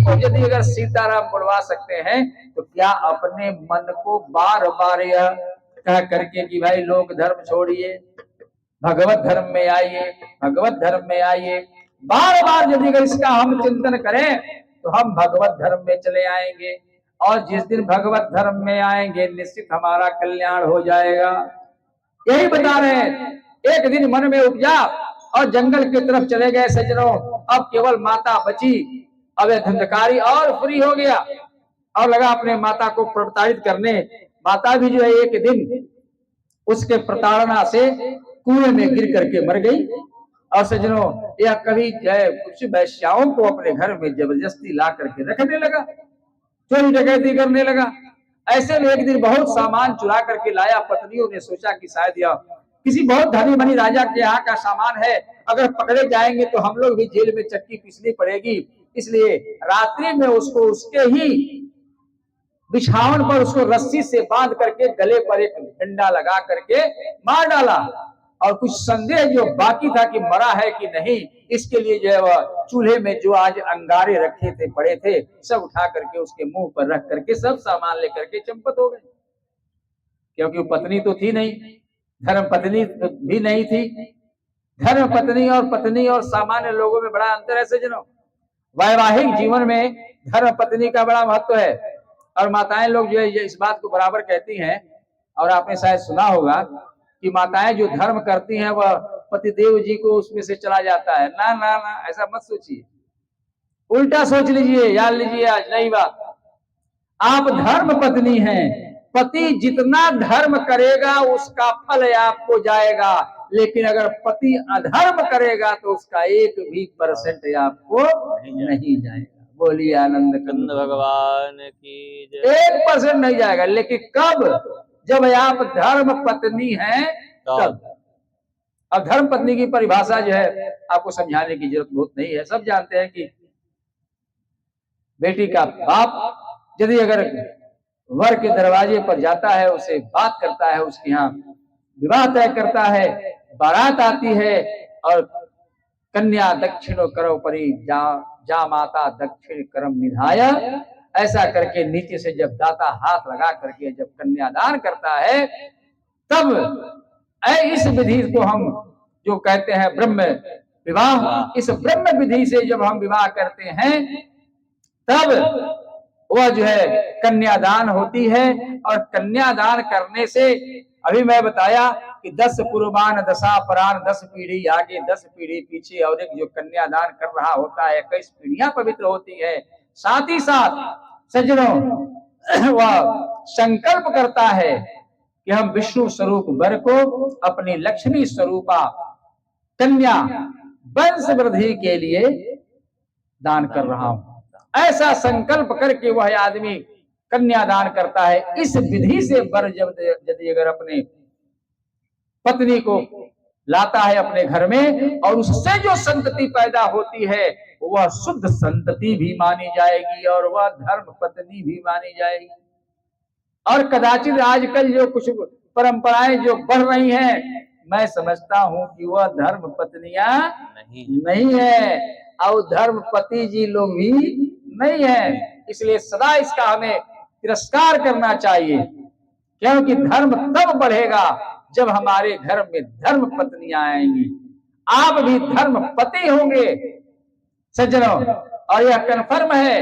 को यदि अगर सीताराम बुलवा सकते हैं तो क्या अपने मन को बार बार यह कह करके कि भाई लोक धर्म छोड़िए, भगवत धर्म में आइए, भगवत धर्म में आइए, बार बार यदि अगर इसका हम चिंतन करें तो हम भगवत धर्म में चले आएंगे। और जिस दिन भगवत धर्म में आएंगे निश्चित हमारा कल्याण हो जाएगा। यही बता रहे हैं। एक दिन मन में उपजा और जंगल की तरफ चले गए सज्जनों। अब केवल माता बची। अब यह धुंधकारी और फ्री हो गया और लगा अपने माता को प्रताड़ित करने। माता भी जो है एक दिन उसके प्रताड़ना से कुएं में गिर करके मर गई। और सज्जनों यह कभी कुछ वैश्याओं को अपने घर में जबरदस्ती ला करके रखने लगा, चोरी डकैती करने लगा। ऐसे में एक दिन बहुत सामान चुरा करके लाया। पत्नियों ने सोचा कि शायद यह किसी बहुत धनी मनी राजा के यहाँ का सामान है, अगर पकड़े जाएंगे तो हम लोग भी जेल में चक्की पीसनी पड़ेगी। इसलिए रात्रि में उसको उसके ही बिछावन पर उसको रस्सी से बांध करके गले पर एक डंडा लगा करके मार डाला। और कुछ संदेह जो बाकी था कि मरा है कि नहीं, इसके लिए जो है वह चूल्हे में जो आज अंगारे रखे थे पड़े थे सब उठा करके उसके मुंह पर रख करके सब सामान लेकर के चंपत हो गए। क्योंकि वो पत्नी तो थी नहीं, धर्म पत्नी भी नहीं थी। धर्म पत्नी और सामान्य लोगों में बड़ा अंतर है सज्जनों। वैवाहिक जीवन में धर्म पत्नी का बड़ा महत्व है। और माताएं लोग जो है इस बात को बराबर कहती हैं। और आपने शायद सुना होगा कि माताएं जो धर्म करती हैं वह पतिदेव जी को उसमें से चला जाता है। ना ना ना, ऐसा मत सोचिए, उल्टा सोच लीजिए, याद लीजिए आज नई बात। आप धर्म पत्नी हैं, पति जितना धर्म करेगा उसका फल आपको जाएगा। लेकिन अगर पति अधर्म करेगा तो उसका 1% आपको नहीं जाएगा। बोलिए आनंद कंद भगवान की जय। 1% नहीं जाएगा। लेकिन कब? जब आप धर्म पत्नी हैं तब। अब धर्म पत्नी की परिभाषा जो है आपको समझाने की जरूरत बहुत नहीं है। सब जानते हैं कि बेटी का बाप यदि अगर वर के दरवाजे पर जाता है, उसे बात करता है, उसके यहाँ विवाह तय करता है, बारात आती है और कन्या दक्षिणो करो परी जा माता दक्षिण करम निधाय, ऐसा करके नीचे से जब दाता हाथ लगा करके जब कन्यादान करता है तब इस विधि को हम जो कहते हैं ब्रह्म विवाह, इस ब्रह्म विधि से जब हम विवाह करते हैं तब वह जो है कन्यादान होती है। और कन्यादान करने से अभी मैं बताया कि 10 कुर्बान 10 परान, 10 पीढ़ी आगे 10 पीढ़ी पीछे। और एक जो कन्यादान कर रहा होता है 21 पीढ़ियां पवित्र होती है। साथ ही साथ सज्जनों वह संकल्प करता है कि हम विष्णु स्वरूप वर को अपनी लक्ष्मी स्वरूपा कन्या वंश वृद्धि के लिए दान कर रहा हूं। ऐसा संकल्प करके वह आदमी कन्यादान करता है। इस विधि से वर जब यदि अगर अपने पत्नी को लाता है अपने घर में और उससे जो संतति पैदा होती है वह शुद्ध संतति भी मानी जाएगी और वह धर्म पत्नी भी मानी जाएगी। और कदाचित आजकल जो कुछ परंपराएं जो बढ़ रही हैं, मैं समझता हूं कि वह धर्म पत्नियां नहीं है और धर्म पति जी लोग भी नहीं है। इसलिए सदा इसका हमें तिरस्कार करना चाहिए, क्योंकि धर्म तब बढ़ेगा जब हमारे घर में धर्म पत्नियां आएंगी। आप भी धर्म पति होंगे सज्जनों, और यह कन्फर्म है।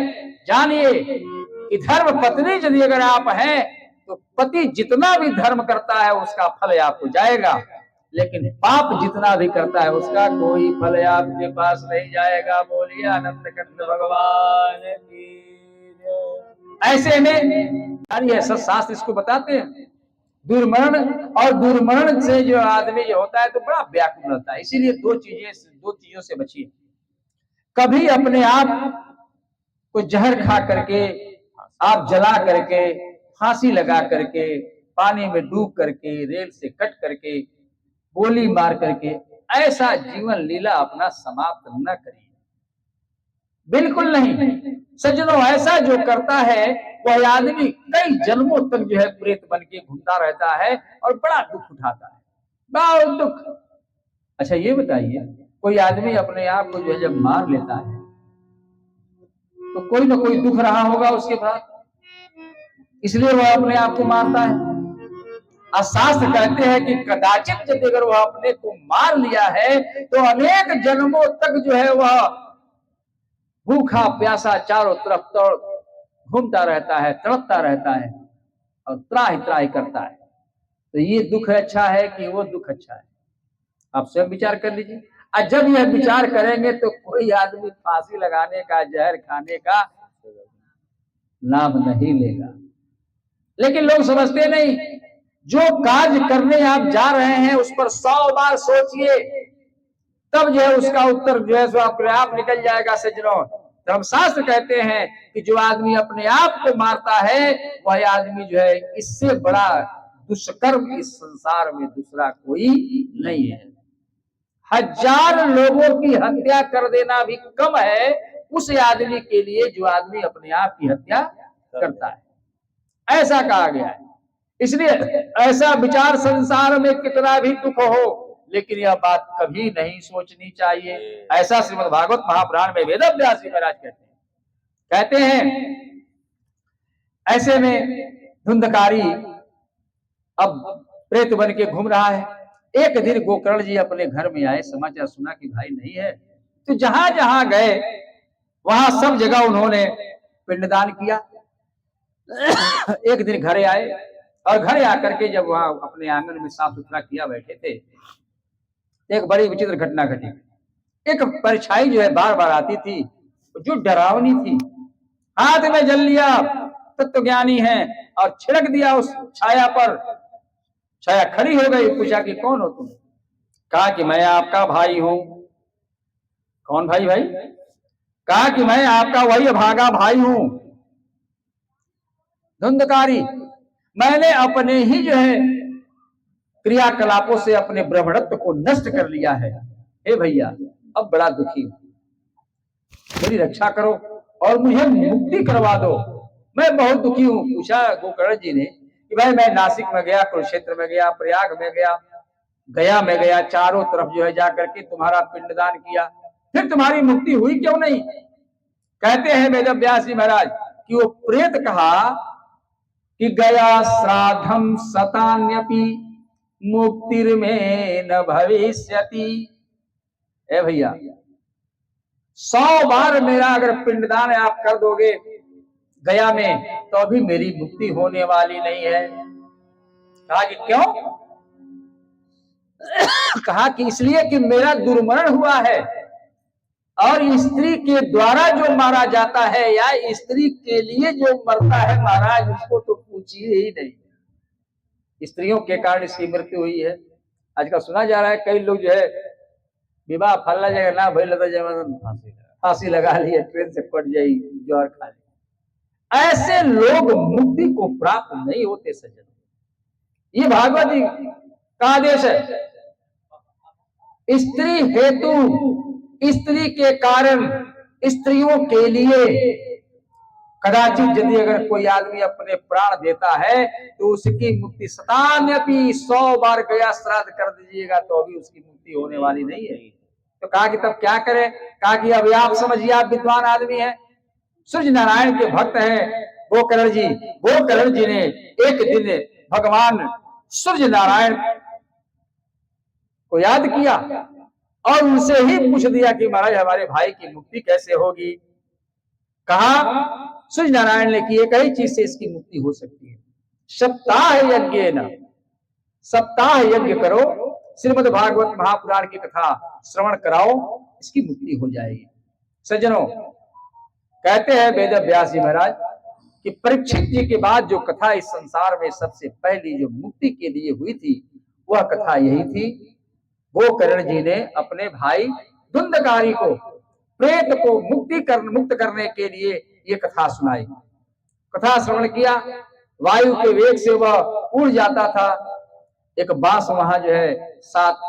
जानिए कि धर्म पत्नी यदि अगर आप हैं तो पति जितना भी धर्म करता है उसका फल आपको जाएगा, लेकिन पाप जितना भी करता है उसका कोई फल आपके पास नहीं जाएगा। बोलिए आनंद कंद भगवान की जय। ऐसे में सब शास्त्र इसको बताते हैं। दुर्मरण और दुर्मरण से जो आदमी जो होता है तो बड़ा व्याकुल रहता है। इसीलिए दो चीजों से बचिए। कभी अपने आप को जहर खा करके, आप जला करके, फांसी लगा करके, पानी में डूब करके, रेल से कट करके, गोली मार करके ऐसा जीवन लीला अपना समाप्त न करिए, बिल्कुल नहीं। सज्जनों ऐसा जो करता है वह आदमी कई जन्मों तक जो है प्रेत बन के घूमता रहता है और बड़ा दुख उठाता है, बहुत दुख। अच्छा ये बताइए, कोई आदमी अपने आप को जो है जब मार लेता है तो कोई ना कोई दुख रहा होगा उसके बाद, इसलिए वह अपने आप को मारता है। और शास्त्र कहते हैं कि कदाचित यदि अगर वह अपने को मार लिया है तो अनेक जन्मों तक जो है वह भूखा प्यासा चारों तरफ घूमता रहता है, तड़पता रहता है और त्राहि त्राहि करता है। तो ये दुख अच्छा है कि वो दुख अच्छा है, आप स्वयं विचार कर लीजिए। और जब यह विचार करेंगे तो कोई आदमी फांसी लगाने का, जहर खाने का नाम नहीं लेगा। लेकिन लोग समझते नहीं, जो कार्य करने आप जा रहे हैं उस पर 100 बार सोचिए, तब जो है उसका उत्तर जो है सो अपने आप निकल जाएगा। सज्जनों, धर्मशास्त्र कहते हैं कि जो आदमी अपने आप को मारता है वह आदमी जो है, इससे बड़ा दुष्कर्म इस संसार में दूसरा कोई नहीं है। 1000 लोगों की हत्या कर देना भी कम है उस आदमी के लिए जो आदमी अपने आप की हत्या करता है, ऐसा कहा गया है। इसलिए ऐसा विचार संसार में कितना भी दुख हो, लेकिन यह बात कभी नहीं सोचनी चाहिए। ऐसा श्रीमद् भागवत महापुराण में वेदव्यास जी महाराज कहते हैं। ऐसे में धुंधकारी अब प्रेत बन के घूम रहा है। एक दिन गोकर्ण जी अपने घर में आए, समाचार सुना कि भाई नहीं है, तो जहां जहां गए वहां सब जगह उन्होंने पिंडदान किया। एक दिन घरे आए और घरे आकर के जब वहां अपने आंगन में साफ सुथरा किया बैठे थे, एक बड़ी विचित्र घटना घटी। एक परछाई जो है बार बार आती थी, जो डरावनी थी, हाथ में जल लिया, तत्वज्ञानी है, और छिड़क दिया उस छाया पर। छाया खड़ी हो गई, पूछा कि कौन हो तुम? कहा कि मैं आपका भाई हूं। कौन भाई? भाई कहा कि मैं आपका वही भागा भाई हूं। धुंधकारी, मैंने अपने ही जो है क्रियाकलापों से अपने ब्रह्मणत्व को नष्ट कर लिया है। हे भैया, अब बड़ा दुखी हूं, मेरी रक्षा करो और मुझे मुक्ति करवा दो, मैं बहुत दुखी हूं। पूछा गोकर्ण जी ने कि भाई मैं नासिक में गया, कुरुक्षेत्र में गया, प्रयाग में गया, गया में गया, चारों तरफ जो है जाकर के तुम्हारा पिंडदान किया, फिर तुम्हारी मुक्ति हुई क्यों नहीं? कहते हैं वेदव्यास जी महाराज कि वो प्रेत कहा कि गया श्राद्धम शतान्यपि मुक्तिर्मे न भविष्यति। ए भैया, 100 बार मेरा अगर पिंडदान आप कर दोगे गया में तो अभी मेरी मुक्ति होने वाली नहीं है। कहा कि क्यों? कहा कि इसलिए कि मेरा दुर्मरण हुआ है, और स्त्री के द्वारा जो मारा जाता है या स्त्री के लिए जो मरता है महाराज, उसको तो पूछिए ही नहीं। स्त्रियों के कारण इसकी मृत्यु हुई है। आजकल सुना जा रहा है कई लोग जो है विवाह फलना जगह ना भाई लता जयमन फांसी लगा लिए, ट्रेन से पट जाई, जौहर खा ली। ऐसे लोग मुक्ति को प्राप्त नहीं होते सज्जन। ये भागवत जी का आदेश है। स्त्री हेतु, स्त्री के कारण, स्त्रियों के लिए कदाचित यदि अगर कोई आदमी अपने प्राण देता है तो उसकी मुक्ति शतान्यपि 100 बार गया श्राद्ध कर दीजिएगा तो अभी उसकी मुक्ति होने वाली नहीं है। तो कहा कि तब क्या करें? कहा कि अभी आप समझिए, आप विद्वान आदमी हैं, सूर्य नारायण के भक्त हैं गोकर्ण जी। गोकर्ण जी ने एक दिन भगवान सूर्य नारायण को याद किया और उनसे ही पूछ दिया कि महाराज हमारे भाई की मुक्ति कैसे होगी? कहा सूर्य नारायण ने कि एक ही चीज से इसकी मुक्ति हो सकती है, सप्ताह यज्ञ न, सप्ताह यज्ञ करो, श्रीमद् भागवत महापुराण की कथा श्रवण कराओ, इसकी मुक्ति हो जाएगी। सज्जनों, कहते हैं वेद व्यास जी महाराज कि परीक्षित जी के बाद जो कथा इस संसार में सबसे पहली जो मुक्ति के लिए हुई थी वह कथा यही थी। गोकर्ण जी ने अपने भाई धुंधकारी को, प्रेत को मुक्त करने के लिए ये कथा सुनाई। कथा श्रवण किया, वायु के वेग से वह उड़ जाता था। एक बांस वहां जो है 7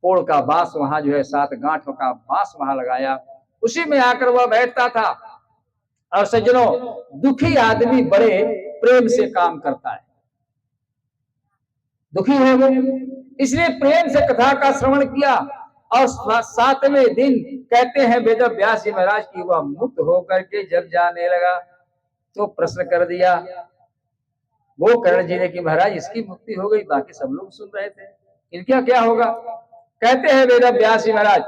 पोड़ का बांस, वहां जो है 7 गांठों का बांस वहां लगाया, उसी में आकर वह बैठता था। और सज्जनों, दुखी आदमी बड़े प्रेम से काम करता है। दुखी हो गए, इसलिए प्रेम से कथा का श्रवण किया और 7वें दिन कहते हैं वेद व्यास जी महाराज की वह मुक्त होकर के जब जाने लगा तो प्रश्न कर दिया गोकर्ण जी ने कि महाराज इसकी मुक्ति हो गई, बाकी सब लोग सुन रहे थे, इनका क्या होगा? कहते हैं वेद व्यास जी महाराज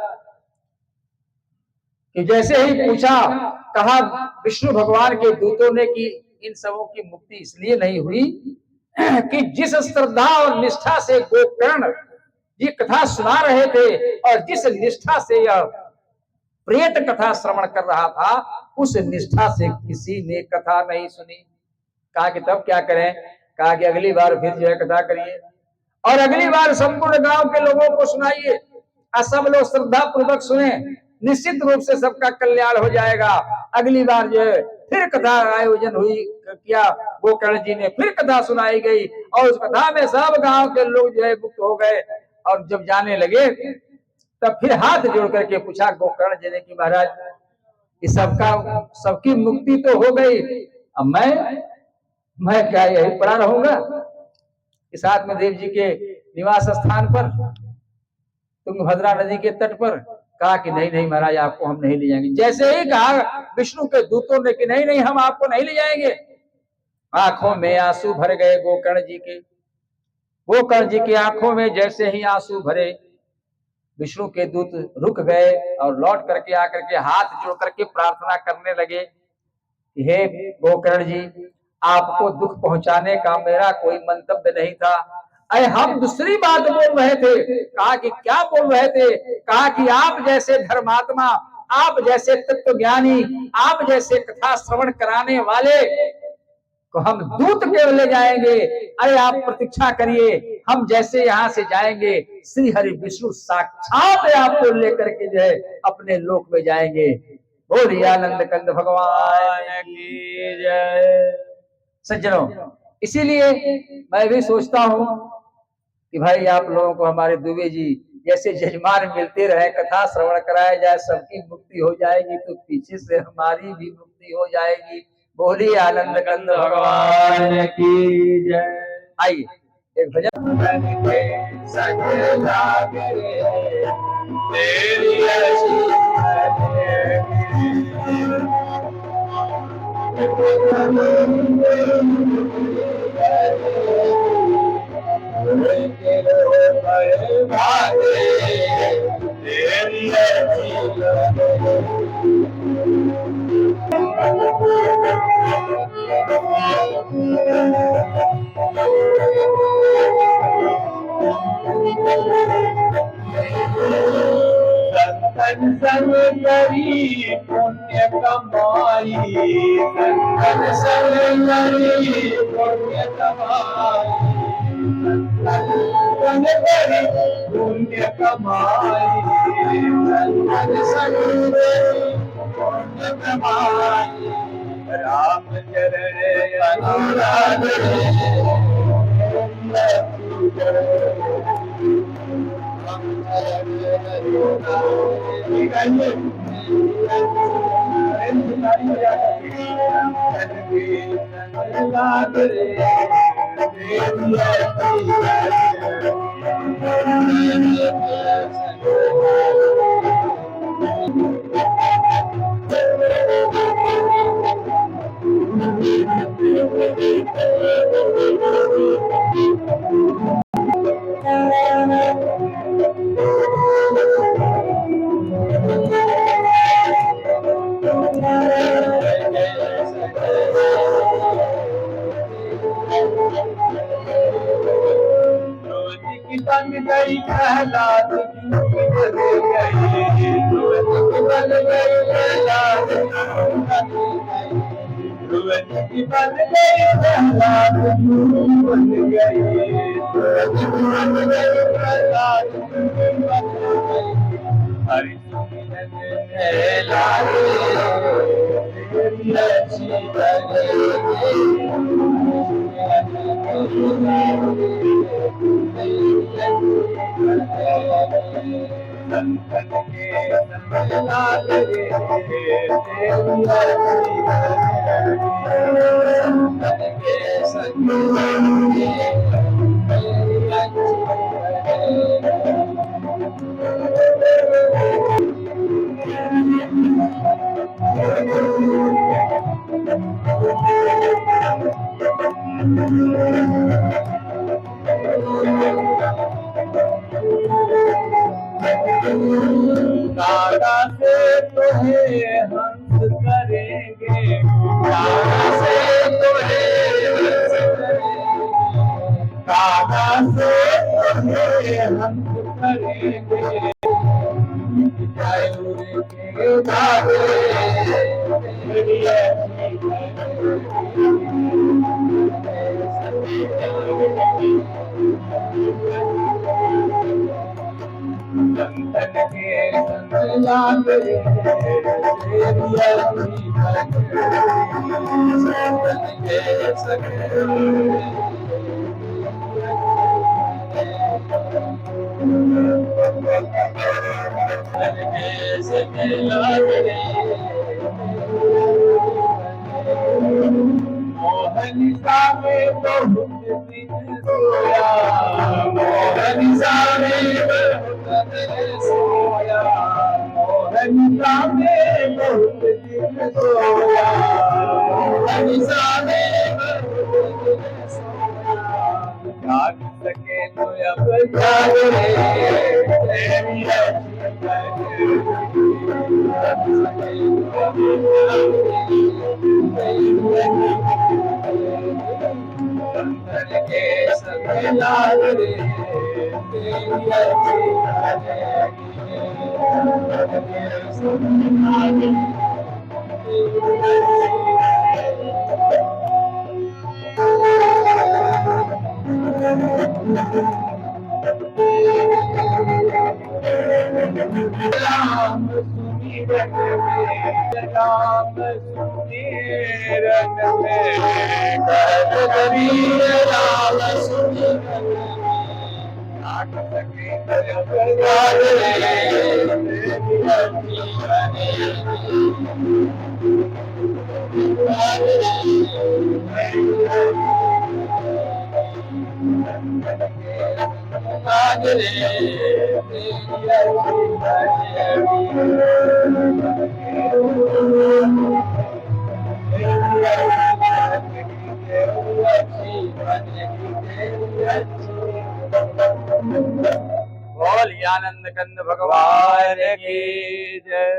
कि जैसे ही पूछा, कहा विष्णु भगवान के दूतों ने कि इन सबों की मुक्ति इसलिए नहीं हुई कि जिस श्रद्धा और निष्ठा से गोकर्ण ये कथा सुना रहे थे और जिस निष्ठा से यह प्रेत कथा श्रवण कर रहा था, उस निष्ठा से किसी ने कथा नहीं सुनी। कहा कि तब क्या करें? कहा कि अगली बार फिर जो है कथा करिए और अगली बार संपूर्ण गांव के लोगों को सुनाइए और सब लोग श्रद्धा पूर्वक सुने, निश्चित रूप से सबका कल्याण हो जाएगा। अगली बार जो है फिर कथा आयोजन हुई किया, गोकर्ण जी ने फिर कथा सुनाई गई और उस कथा में सब गांव के लोग जो है मुक्त हो गए। और जब जाने लगे तब फिर हाथ जोड़ करके पूछा गोकर्ण जी ने कि महाराज इस सबकी मुक्ति तो हो गई, अब मैं क्या यही पड़ा रहूंगा इस आत्मदेव जी के निवास स्थान पर तुंगभद्रा नदी के तट पर? कहा कि नहीं नहीं महाराज आपको हम नहीं ले जाएंगे। जैसे ही कहा विष्णु के दूतों ने कि नहीं नहीं हम आपको नहीं ले जाएंगे, आंखों में आंसू भर गए गोकर्ण जी के। गोकर्ण जी की आंखों में जैसे ही आंसू भरे, विष्णु के दूत रुक गए और लौट करके आकर के हाथ जोड़ करके प्रार्थना करने लगे, हे गोकर्ण जी आपको दुख पहुंचाने का मेरा कोई मंतव्य नहीं था, अरे हम दूसरी बात बोल रहे थे। कहा कि क्या बोल रहे थे? कहा कि आप जैसे धर्मात्मा, आप जैसे तत्व ज्ञानी, आप जैसे कथा श्रवण कराने वाले को हम दूत के ले जाएंगे, अरे आप प्रतीक्षा करिए, हम जैसे यहाँ से जाएंगे श्री हरि विष्णु साक्षात आपको लेकर के जो है अपने लोक में जाएंगे। बोलिए आनंद कंद भगवान की जय। सज्जनों, इसीलिए मैं भी सोचता हूँ कि भाई आप लोगों को हमारे दुबे जी जैसे जजमान मिलते रहे, कथा श्रवण कराया जाए, सबकी मुक्ति हो जाएगी तो पीछे से हमारी भी मुक्ति हो जाएगी। बोलिए आनंद कंद भगवान की जय। आइए एक भजन। संतन करी पुण्य कमाई, संतन संग करी पुण्य कमाई, संतन करी पुण्य कमाई, संतन संग करी पुण्य कमाई, राम चरण अनुराग बन गई प्रहलाद की बन गई, बन गई प्रहलाद की बन गई, प्रहलाद बन गई, बन गई प्रहलाद बन गई, हरि लाल तेरी अच्छी संतन के लाल रे संतन के संग दादा से तुम्हें हंस करेंगे, दादा से तुम्हें हंस करेंगे, दादा से तुम्हें हंस करेंगे। मयूर के दादे तेरी ऐसी चंदन के संग लाग रे तेरी ऐसी चंदन के संग मोहनिसा में बहुत दिन सोया, मोहनिसा में बहुत दिन सोया, मोहनिसा में बहुत दिन सोया, मोहनिसा में बहुत दिन सोया। जाग सके तो अब जाग रे तेरी ऐसी चंदन के संग लाग रे तेरी ऐसी राम सुनी रंग में, राम सुनी रंग में, कबीर राम सुनी रंग में, नाट सके अब जाग रे तेरी ऐसी लाग रे तेरी बोल आनंद कंद भगवान की जय।